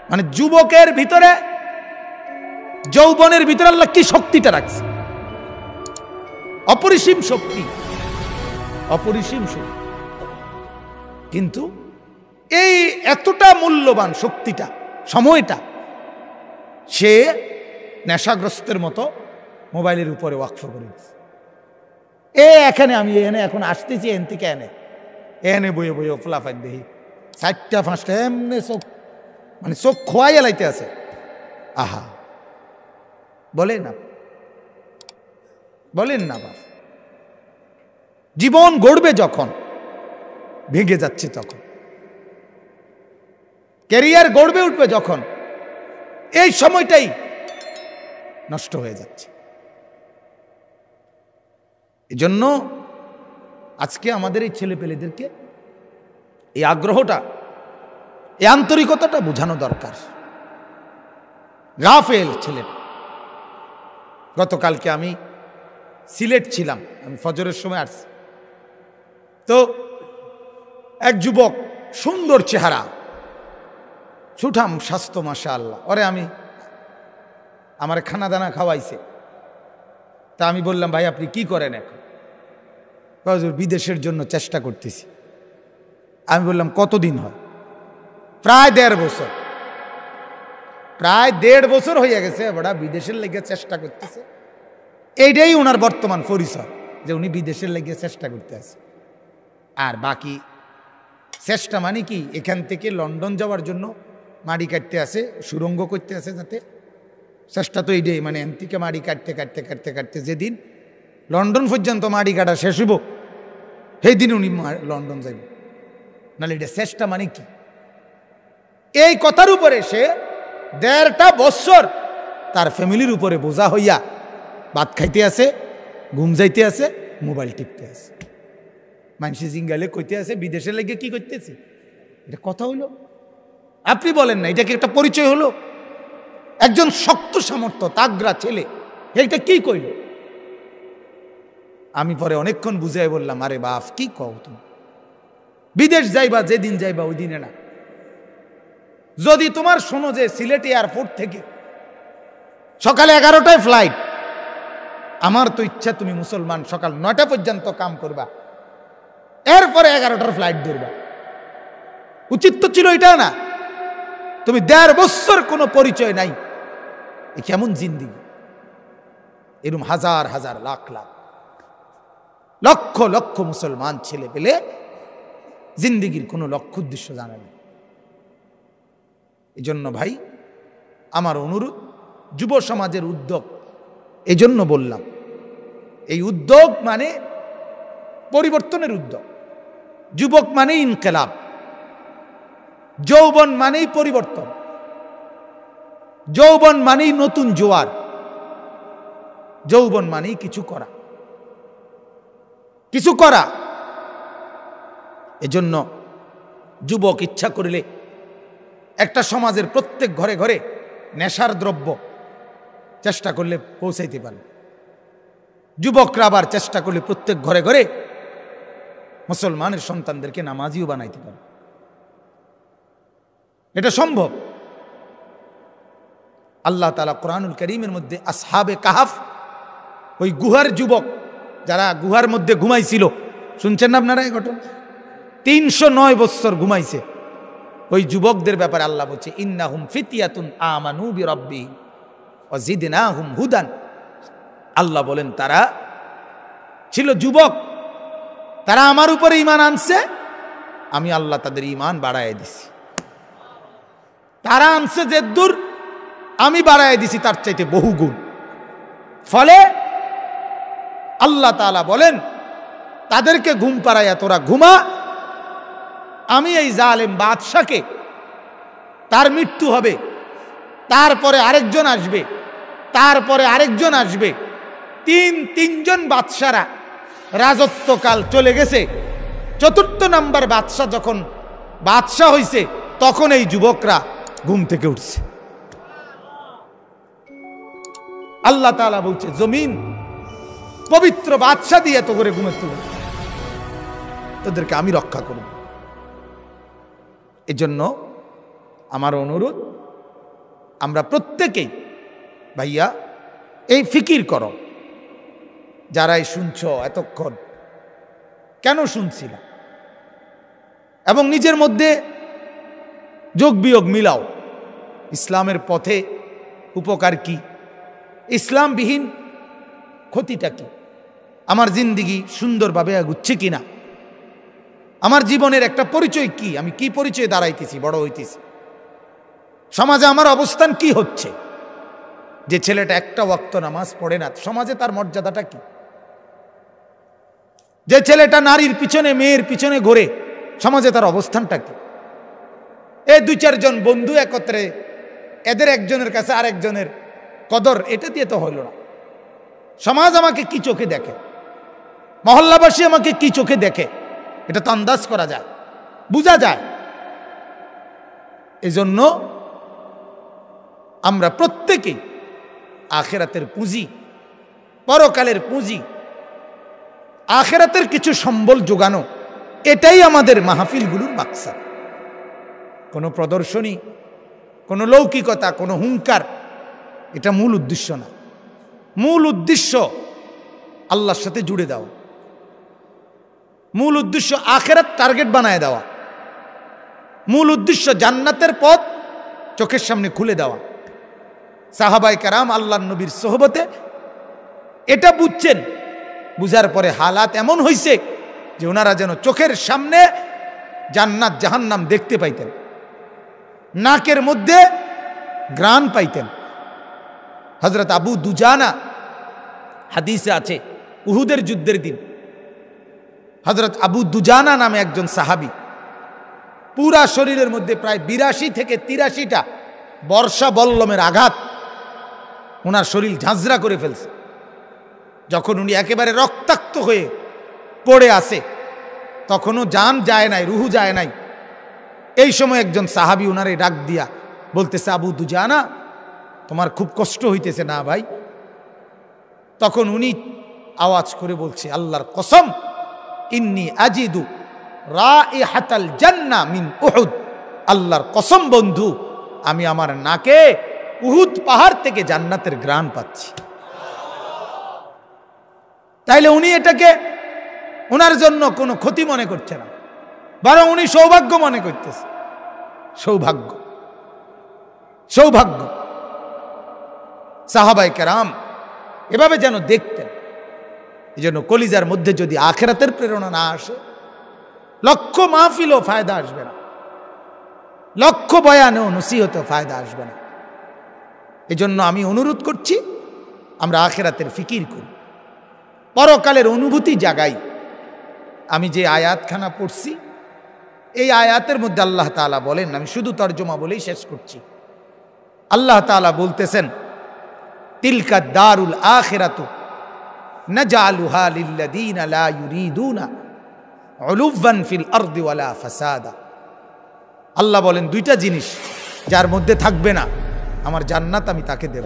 মানে যুবকের ভিতরে, যৌবনের ভিতরে আল্লাহ কি শক্তিটা রাখছে, অপরিসীম শক্তি, অপরিসীম শক্তি। কিন্তু এই এতটা মূল্যবান শক্তিটা, সময়টা সে নেশাগ্রস্তের মতো মোবাইলের উপরে ওয়াকফ করে দিচ্ছে। এখানে আমি এনে এখন আসতেছি, এন থেকে এনে বইয়ে বইয়ে ফলাফাই দেখি 4টা 5টা এমনি চোখ, মানে চোখ খোয়াই এলাইতে আছে। আহা, বলেন না, বলেন না বাপ, জীবন গড়বে যখন ভেঙে যাচ্ছে তখন, ক্যারিয়ার গড়বে উঠবে যখন এই সময়টাই নষ্ট হয়ে যাচ্ছে। এজন্য আজকে আমাদের এই ছেলেপেলেদেরকে এই আগ্রহটা, এই আন্তরিকতাটা বোঝানো দরকার। গাফেল ছেলে। গতকালকে আমি সিলেট ছিলাম, আমি ফজরের সময় আসছি, তো এক যুবক, সুন্দর চেহারা, সুঠাম স্বাস্থ্য, মাশাআল্লাহ, ওরে আমার খানা দানা খাওয়াইছে। তা আমি বললাম, ভাই আপনি কি করেন এখন? বিদেশের জন্য চেষ্টা করতেছি। আমি বললাম কতদিন হয়? প্রায় 1.5 বছর। প্রায় 1.5 বছর হয়ে গেছে বড়া বিদেশের লেগে চেষ্টা করতেছে। এইটাই ওনার বর্তমান পরিচয়, যে উনি বিদেশের লেগে চেষ্টা করতে আছে। আর বাকি চেষ্টা মানে কি, এখান থেকে লন্ডন যাওয়ার জন্য মাড়ি কাটতে আছে, সুরঙ্গ করতে আছে, যাতে চেষ্টা তো এইটাই, মানে এন থেকে মাড়ি কাটতে কাটতে কাটতে কাটতে যেদিন লন্ডন পর্যন্ত মাড়ি কাটা শেষ হইব, সেই দিন উনি লন্ডন যাইব। নাহলে এটা চেষ্টা মানে কি? এই কথার উপরে সে 1.5টা বছর তার ফ্যামিলির উপরে বোঝা হইয়া ভাত খাইতে আছে, ঘুম যাইতে আছে, মোবাইল টিপতে আছে। মানুষে জিঙ্গালে কইতে আছে বিদেশে লেগে কি করতেছে। এটা কথা হইল? আপনি বলেন না, এটা কি একটা পরিচয় হলো? একজন শক্ত সামর্থ্য তাগড়া ছেলে এটা কি কইল? আমি পরে অনেকক্ষণ বুঝাই বললাম, আরে বাপ কি কও তুমি, বিদেশ যাইবা যেদিন যাইবা ওই দিনে না। যদি তোমার শোনো যে সিলেট এয়ারপোর্ট থেকে সকালে 11টায় ফ্লাইট, আমার তো ইচ্ছা তুমি মুসলমান সকাল 9টা পর্যন্ত কাম করবা, এরপরে 11টার ফ্লাইট ধরবা। উচিত তো ছিল এটা না? তুমি 1.5 বছর কোনো পরিচয় নাই, এ কেমন জিন্দিগি? এরকম হাজার হাজার লাখ লাখ লক্ষ লক্ষ মুসলমান ছেলে পেলে জিন্দিগির কোনো লক্ষ্য উদ্দেশ্য জানে না। এই জন্য ভাই আমার অনুরোধ, যুব সমাজের উদ্যোগ, এই জন্য বললাম, এই উদ্যোগ মানে পরিবর্তনের উদ্যোগ। যুবক মানেই ইনকিলাব, যৌবন মানেই পরিবর্তন, যৌবন মানেই নতুন জোয়ার, যৌবন মানেই কিছু করা, কিছু করা। এজন্য যুবক ইচ্ছা করলে একটা সমাজের প্রত্যেক ঘরে ঘরে নেশার দ্রব্য চেষ্টা করলে পৌঁছাইতে পারে। যুবকরা আবার চেষ্টা করলে প্রত্যেক ঘরে ঘরে মুসলমানের সন্তানদেরকে নামাজিও বানাইতে পারে। এটা সম্ভব। আল্লাহ তাআলা কোরআনুল কারীমের মধ্যে আসহাবে কাহাফ, ওই গুহার যুবক যারা গুহার মধ্যে ঘুমাইছিল, শুনছেন না আপনারা এই ঘটনা? 309 বছর ঘুমাইছে। ওই যুবকদের ব্যাপারে আল্লাহ বলছে, ইন্নাহুম ফিতিয়াতুন আমানু বিরাব্বিহিম ওয়া জিদনাহুম হুদান। আল্লাহ বলেন তারা ছিল যুবক, তারা আমার উপরে ঈমান আনছে, আমি আল্লাহ তাদের ঈমান বাড়ায় দিছি। তারা আনছে যে দূর, আমি বাড়ায় দিছি তার চাইতে বহু গুণ। ফলে আল্লাহ তাআলা বলেন তাদেরকে ঘুম পাড়াইয়া তোরা ঘুমা, আমি এই জালেম বাদশাকে, তার মৃত্যু হবে, তারপরে আরেকজন আসবে, তারপরে আরেকজন আসবে, তিনজন বাদশারা রাজত্বকাল চলে গেছে। 4র্থ নাম্বার বাদশা যখন বাদশা হইছে, তখন এই যুবকরা ঘুম থেকে উঠছে। আল্লাহ তাআলা বলছে, জমিন পবিত্র বাদশা দিয়ে তো করে ঘুমের তো তোদেরকে আমি রক্ষা করব। এজন্য আমার অনুরোধ, আমরা প্রত্যেকেই ভাইয়া এই ফিকির করো, যারাই শুনছ এতক্ষণ কেন শুনছিলাম, এবং নিজের মধ্যে যোগ বিয়োগ মিলাও। ইসলামের পথে উপকার কি, ইসলামবিহীন ক্ষতিটা কি, আমার জিন্দিগি সুন্দরভাবে এগুচ্ছে কিনা, আমার জীবনের একটা পরিচয় কি, আমি কি পরিচয়ে দাঁড়াইতেছি, বড় হইতেছি, সমাজে আমার অবস্থান কি হচ্ছে। যে ছেলেটা একটা ওয়াক্ত নামাজ পড়ে না, সমাজে তার মর্যাদাটা কি? যে ছেলেটা নারীর পিছনে মেয়ের পিছনে ঘোরে, সমাজে তার অবস্থানটা কি? এই 2-4 জন বন্ধু একত্রে, এদের একজনের কাছে আরেকজনের কদর, এটা দিয়ে তো হইল না। সমাজ আমাকে কি চোখে দেখে, মহল্লাবাসী আমাকে কি চোখে দেখে, এটা তো আন্দাজ করা যায়, বোঝা যায়। এজন্য আমরা প্রত্যেকেই আখিরাতের পুঁজি, পরকালের পুঁজি, আখিরাতের কিছু সম্বল যোগানো, এটাই আমাদের মাহফিলগুলোর মাকসাদ। কোনো প্রদর্শনী, কোনো লৌকিকতা, কোনো হুঙ্কার, এটা মূল উদ্দেশ্য না। মূল উদ্দেশ্য আল্লাহর সাথে জুড়ে দেওয়া, মূল উদ্দেশ্য আখিরাত টার্গেট বানায় দেওয়া, মূল উদ্দেশ্য জান্নাতের পথ চোখের সামনে খুলে দেওয়া। সাহাবায়ে কেরাম আল্লাহর নবীর সোহবতে এটা বুঝছেন, বুঝার পরে হালাত এমন হয়েছে যে ওনারা যেন চোখের সামনে জান্নাত জাহান্নাম দেখতে পাইতেন, নাকের মধ্যে ঘ্রাণ পাইতেন। হযরত আবু দুজানা, হাদিসে আছে উহুদের যুদ্ধের দিন হযরত আবু দুজানা নামে একজন সাহাবী, পুরা শরীরের মধ্যে প্রায় 82 থেকে 83টা বর্ষা বল্লমের আঘাত, ওনার শরীর ঝাঁঝরা করে ফেলছে। যখন উনি একেবারে রক্তাক্ত হয়ে পড়ে আছে, তখনও জান যায় নাই, রুহু যায় নাই। এই সময় একজন সাহাবী উনারে ডাক দিয়া বলতেছে, আবু দুজানা, তোমার খুব কষ্ট হইতেছে না ভাই? তখন উনি আওয়াজ করে বলছে, আল্লাহর কসম, ইন্নী আজিদু রাইহাতাল জান্নাহ মিন উহুদ। আল্লাহর কসম বন্ধু, আমি আমার নাকে উহুদ পাহাড় থেকে জান্নাতের ঘ্রাণ পাচ্ছি। তাইলে উনি এটাকে ওনার জন্য কোনো ক্ষতি মনে করছে না, বরং উনি সৌভাগ্য মনে করতেছে। সৌভাগ্য, সৌভাগ্য। সাহাবায়ে কেরাম এভাবে যেন দেখতেন। এই জন্য কলিজার মধ্যে যদি আখিরাতের প্রেরণা না আসে, লক্ষ মাহফিলও ফায়দা আসবে না, লক্ষ বয়ানেও নসিহতেও ফায়দা আসবে না। এই জন্য আমি অনুরোধ করছি, আমরা আখিরাতের ফিকির করি, পরকালের অনুভূতি জাগাই। আমি যে আয়াতখানা পড়ছি, এই আয়াতের মধ্যে আল্লাহ তাআলা বলেন, আমি শুধু তর্জমা বলেই শেষ করছি। আল্লাহ তাআলা বলতেছেন, তিলকা দারুল আখিরাতু নাজআলুহা লিল্লাযীনা লা ইউরিদুনা উলুওয়ান ফিল আরদি ওয়ালা ফাসাদা। আল্লাহ বলেন, দুইটা জিনিস যার মধ্যে থাকবে না, আমার জান্নাত আমি তাকে দেব।